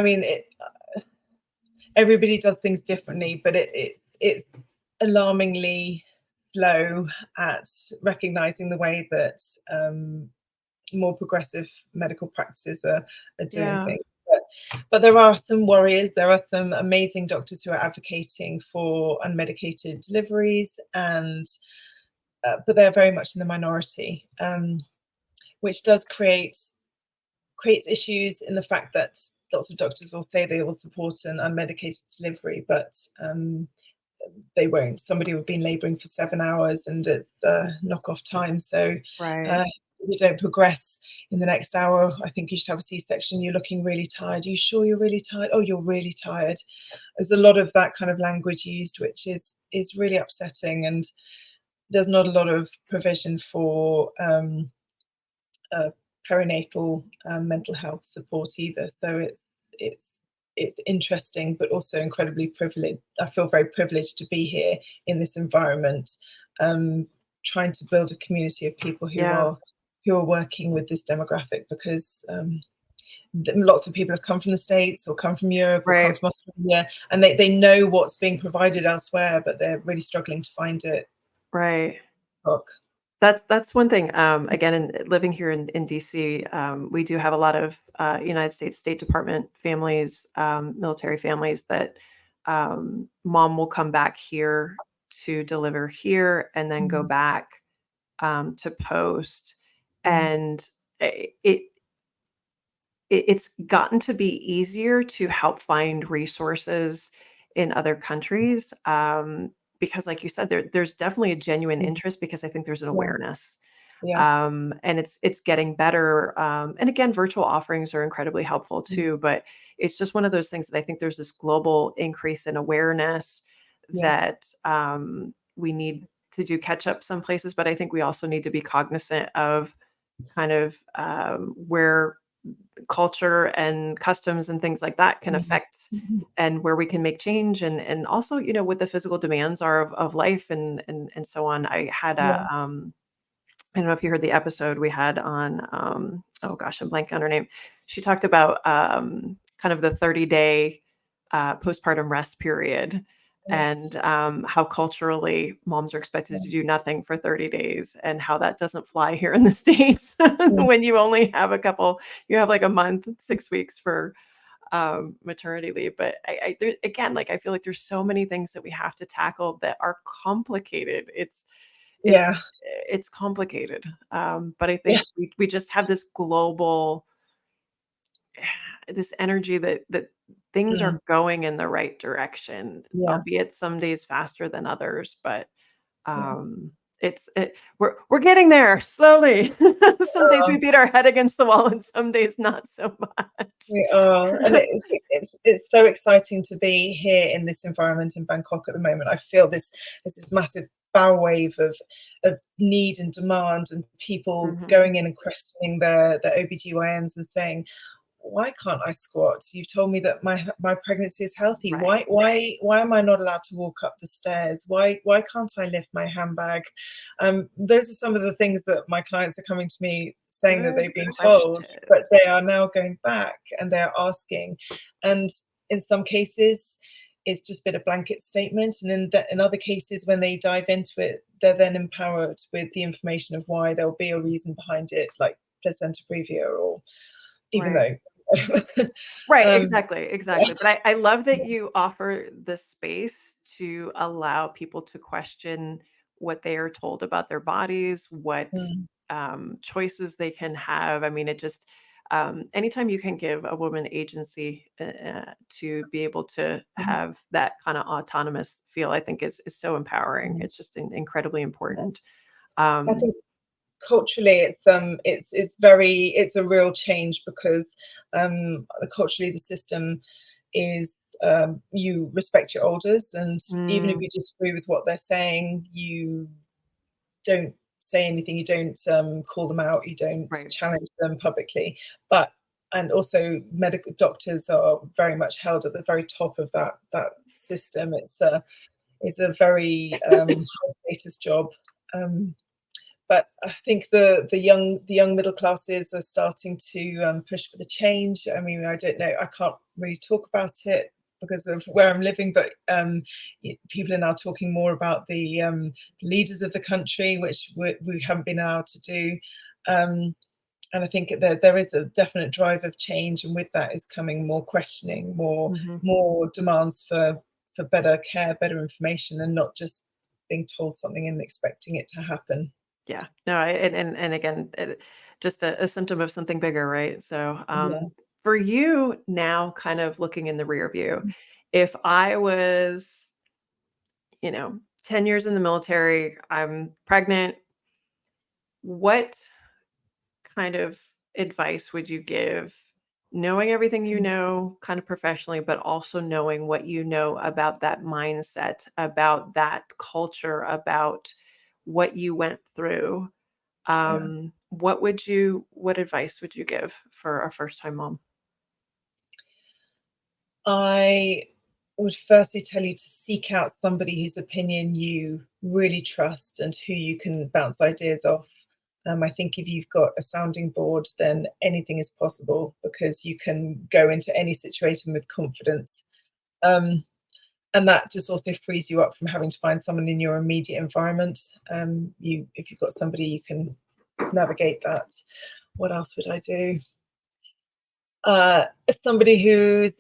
mean, everybody does things differently, but it's alarmingly slow at recognizing the way that more progressive medical practices are doing things. But there are some warriors. There are some amazing doctors who are advocating for unmedicated deliveries, and but they're very much in the minority, which does creates issues in the fact that lots of doctors will say they will support an unmedicated delivery, but they won't. Somebody would be laboring for 7 hours and it's knock-off time. So if you don't progress in the next hour, I think you should have a C-section. You're looking really tired. Are you sure you're really tired? Oh, you're really tired. There's a lot of that kind of language used, which is really upsetting. And there's not a lot of provision for perinatal mental health support either. So it's interesting, but also incredibly privileged. I feel very privileged to be here in this environment, trying to build a community of people who are working with this demographic, because lots of people have come from the States or come from Europe or come from Australia, and they know what's being provided elsewhere, but they're really struggling to find it. That's one thing. Again, living here in DC, we do have a lot of United States State Department families, military families that mom will come back here to deliver here and then go back to post. And it's gotten to be easier to help find resources in other countries. Because like you said, there's definitely a genuine interest, because I think there's an awareness. And it's getting better. And again, virtual offerings are incredibly helpful too, but it's just one of those things that I think there's this global increase in awareness that we need to do catch up some places, but I think we also need to be cognizant of kind of where culture and customs and things like that can affect, and where we can make change, and also, what the physical demands are of life and so on. I had I don't know if you heard the episode we had on, oh gosh, I'm blanking on her name. She talked about kind of the 30-day postpartum rest period, and how culturally moms are expected to do nothing for 30 days, and how that doesn't fly here in the States when you only have you have like a month, 6 weeks for maternity leave. But again, like, I feel like there's so many things that we have to tackle that are complicated. It's complicated. But I think we just have this global, this energy that things are going in the right direction, albeit some days faster than others. But we're getting there slowly. Some days we beat our head against the wall, and some days not so much. We are, and it's so exciting to be here in this environment in Bangkok at the moment. I feel there's this massive bow wave of need and demand, and people going in and questioning their OBGYNs and saying, why can't I squat? You've told me that my pregnancy is healthy. Right. Why am I not allowed to walk up the stairs? Why can't I lift my handbag? Those are some of the things that my clients are coming to me saying that Good they've been told, question. but they are now going back and they're asking. And in some cases, it's just been a blanket statement. And in other cases, when they dive into it, they're then empowered with the information of why there'll be a reason behind it, like placenta previa, or even Right. though Right, um, exactly. But I love that you offer the space to allow people to question what they are told about their bodies, what mm, choices they can have. I mean, it just anytime you can give a woman agency to be able to mm, have that kind of autonomous feel, I think is so empowering. mm. It's just incredibly important. I Um, think culturally it's a real change, because culturally the system is, you respect your elders, and even if mm, you disagree with what they're saying, you don't say anything, you don't call them out, you don't right. challenge them publicly. But and also medical doctors are very much held at the very top of that system. It's a very high status job. um, but I think the young middle classes are starting to push for the change. I mean, I don't know, I can't really talk about it because of where I'm living, but people are now talking more about the leaders of the country, which we haven't been able to do. And I think there is a definite drive of change, and with that is coming more questioning, Mhm. more demands for better care, better information, and not just being told something and expecting it to happen. Yeah. No, and again, just a symptom of something bigger, right? So, Yeah. for you now, kind of looking in the rear view, if I was, 10 years in the military, I'm pregnant, what kind of advice would you give? Knowing everything you know, kind of professionally, but also knowing what you know about that mindset, about that culture, about what you went through. Yeah. What advice would you give for a first-time mom? I would firstly tell you to seek out somebody whose opinion you really trust and who you can bounce ideas off. I think if you've got a sounding board, then anything is possible, because you can go into any situation with confidence. Um, and that just also frees you up from having to find someone in your immediate environment. If you've got somebody, you can navigate that. What else would I do? Somebody who's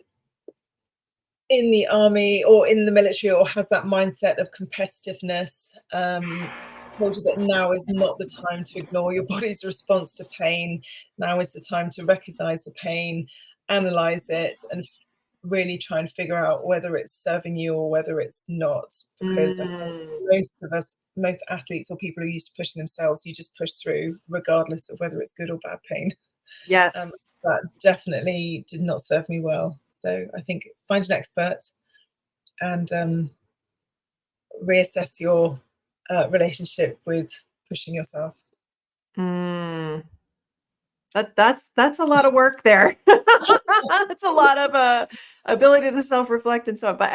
in the army or in the military, or has that mindset of competitiveness, told you that now is not the time to ignore your body's response to pain. Now is the time to recognize the pain, analyze it, and really try and figure out whether it's serving you or whether it's not. Because I think Mm, most of us, most athletes or people who are used to pushing themselves, you just push through regardless of whether it's good or bad pain. Um, yes. that definitely did not serve me well. So I think find an expert and reassess your relationship with pushing yourself. Mm, that's a lot of work there. That's a lot of, ability to self-reflect and so on, but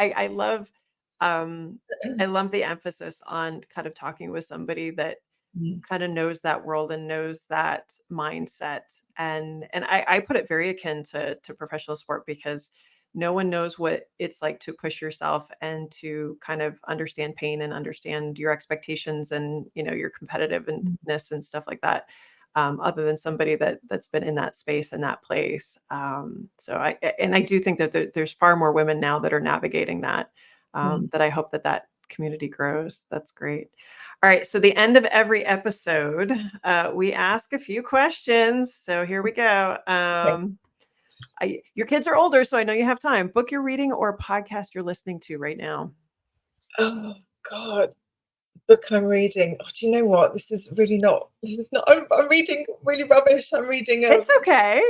um, I love the emphasis on kind of talking with somebody that Mm, kind of knows that world and knows that mindset. And I put it very akin to professional sport, because no one knows what it's like to push yourself and to kind of understand pain and understand your expectations and your mm, competitiveness and stuff like that, other than somebody that's been in that space and that place. So I do think that there's far more women now that are navigating that. mm. That I hope that community grows. That's great. All right, so the end of every episode, we ask a few questions. So here we go. Okay. Your kids are older, so I know you have time. Book you're reading or podcast you're listening to right now. Oh God, book I'm reading. Oh, do you know what? This is not. I'm reading really rubbish. I'm reading It's okay.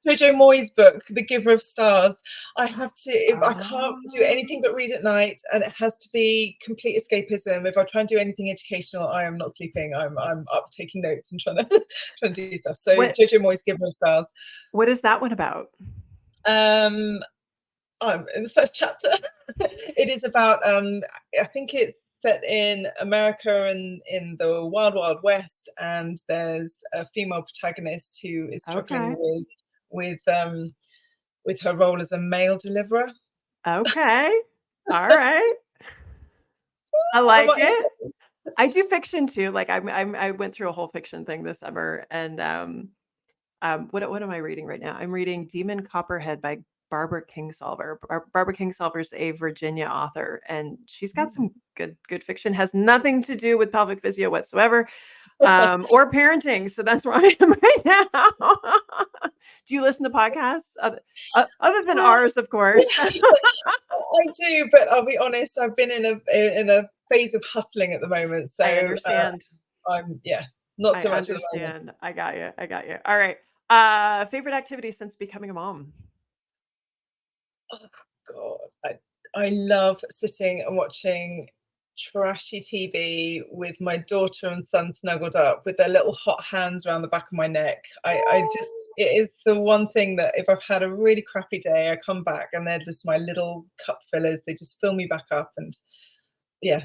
Jojo Moy's book, The Giver of Stars. I have to, if I can't do Oh. anything but read at night, and it has to be complete escapism. If I try and do anything educational, I am not sleeping. I'm up taking notes and trying to do stuff. So Jojo Moy's Giver of Stars. What is that one about? I'm in the first chapter. It is about I think it's set in America and in the wild west, and there's a female protagonist who is struggling with her role as a mail deliverer. Okay. All right. I like it. I do fiction too. Like I went through a whole fiction thing this summer, and what am I reading right now? I'm reading Demon Copperhead by Barbara Kingsolver. Barbara Kingsolver's a Virginia author, and she's got some good fiction. Has nothing to do with pelvic physio whatsoever, or parenting. So that's where I am right now. Do you listen to podcasts other than ours, of course? I do, but I'll be honest. I've been in a phase of hustling at the moment, so I understand. I'm not so much. I understand. I got you. All right. Favorite activity since becoming a mom? Oh God, I love sitting and watching trashy TV with my daughter and son snuggled up with their little hot hands around the back of my neck. I just, it is the one thing that if I've had a really crappy day, I come back and they're just my little cup fillers. They just fill me back up, and yeah.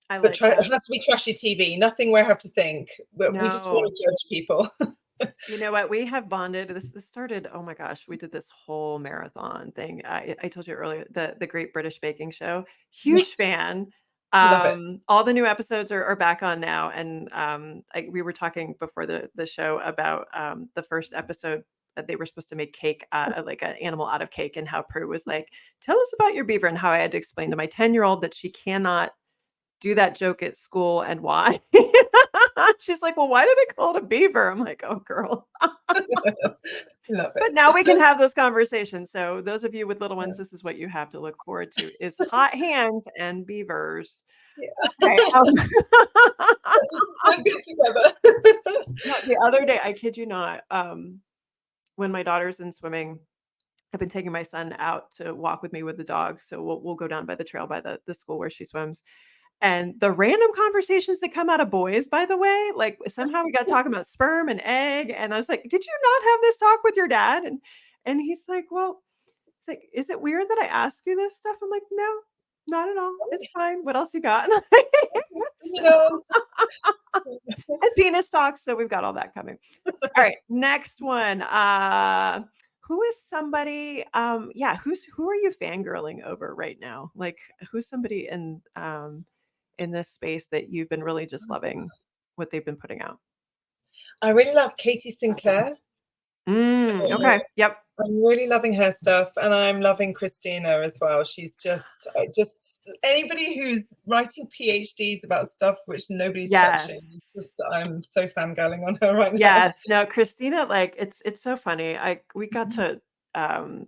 But it has to be trashy TV, nothing where I have to think. We just want to judge people. You know what? We have bonded. This started, oh my gosh, we did this whole marathon thing. I told you earlier, the Great British Baking Show. Huge fan. Love it. All the new episodes are back on now. And we were talking before the show about the first episode that they were supposed to make cake, like an animal out of cake, and how Prue was like, tell us about your beaver, and how I had to explain to my 10-year-old that she cannot do that joke at school and why. She's like, well, why do they call it a beaver? I'm like, oh, girl. Love it. But now we can have those conversations. So those of you with little ones, this is what you have to look forward to is hot hands and beavers. Yeah. Okay, I'm good together. the other day, I kid you not, when my daughter's in swimming, I've been taking my son out to walk with me with the dog. So we'll go down by the trail by the school where she swims. And the random conversations that come out of boys, by the way, like somehow we got talking about sperm and egg. And I was like, did you not have this talk with your dad? And he's like, well, it's like, is it weird that I ask you this stuff? I'm like, no, not at all. It's fine. What else you got? You know. And penis talks. So we've got all that coming. All right. Next one. Who is somebody, who are you fangirling over right now? Like who's somebody in this space that you've been really just loving what they've been putting out? I really love Katie Sinclair. Okay. Yep. I'm really loving her stuff, and I'm loving Christina as well. She's just anybody who's writing PhDs about stuff which nobody's touching. I'm so fangirling on her right now. Yes. No, Christina, like it's so funny. We got to kind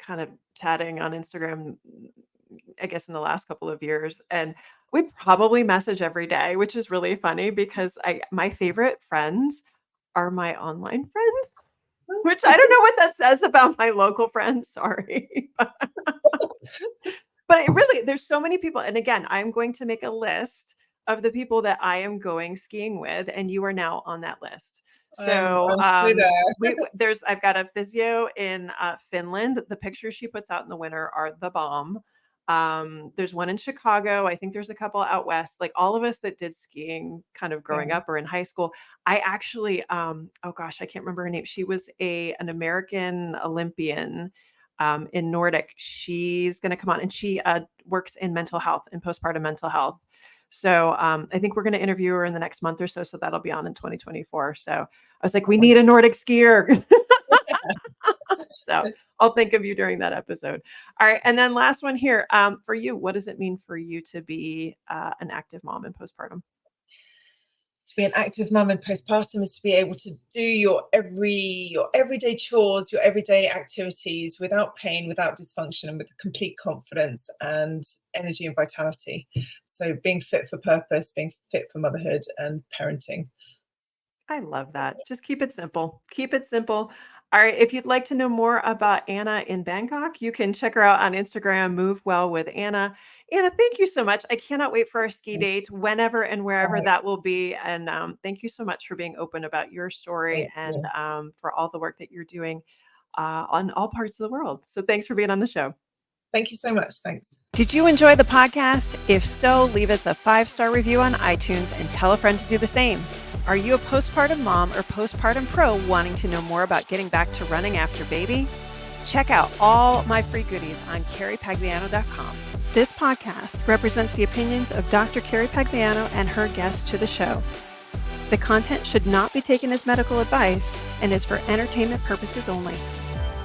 of chatting on Instagram, I guess in the last couple of years, and we probably message every day, which is really funny because my favorite friends are my online friends. Which I don't know what that says about my local friends. Sorry. But it really, there's so many people. And again, I'm going to make a list of the people that I am going skiing with, and you are now on that list. So I've got a physio in Finland. The pictures she puts out in the winter are the bomb. There's one in Chicago. I think there's a couple out west. Like all of us that did skiing kind of growing up or in high school. I actually, I can't remember her name. She was an American Olympian in Nordic. She's going to come on, and she works in mental health and postpartum mental health. So I think we're going to interview her in the next month or so. So that'll be on in 2024. So I was like, we need a Nordic skier. So I'll think of you during that episode. All right. And then last one here for you, what does it mean for you to be an active mom in postpartum? To be an active mom in postpartum is to be able to do your everyday chores, your everyday activities without pain, without dysfunction, and with complete confidence and energy and vitality. So being fit for purpose, being fit for motherhood and parenting. I love that. Just keep it simple. Keep it simple. All right. If you'd like to know more about Anna in Bangkok, you can check her out on Instagram, Move Well with Anna. Anna, thank you so much. I cannot wait for our ski date whenever and wherever Right. that will be. And thank you so much for being open about your story Thank and you. for all the work that you're doing on all parts of the world. So thanks for being on the show. Thank you so much. Thanks. Did you enjoy the podcast? If so, leave us a 5-star review on iTunes and tell a friend to do the same. Are you a postpartum mom or postpartum pro wanting to know more about getting back to running after baby? Check out all my free goodies on carriepagliano.com. This podcast represents the opinions of Dr. Carrie Pagliano and her guests to the show. The content should not be taken as medical advice and is for entertainment purposes only.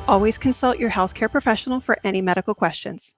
Always consult your healthcare professional for any medical questions.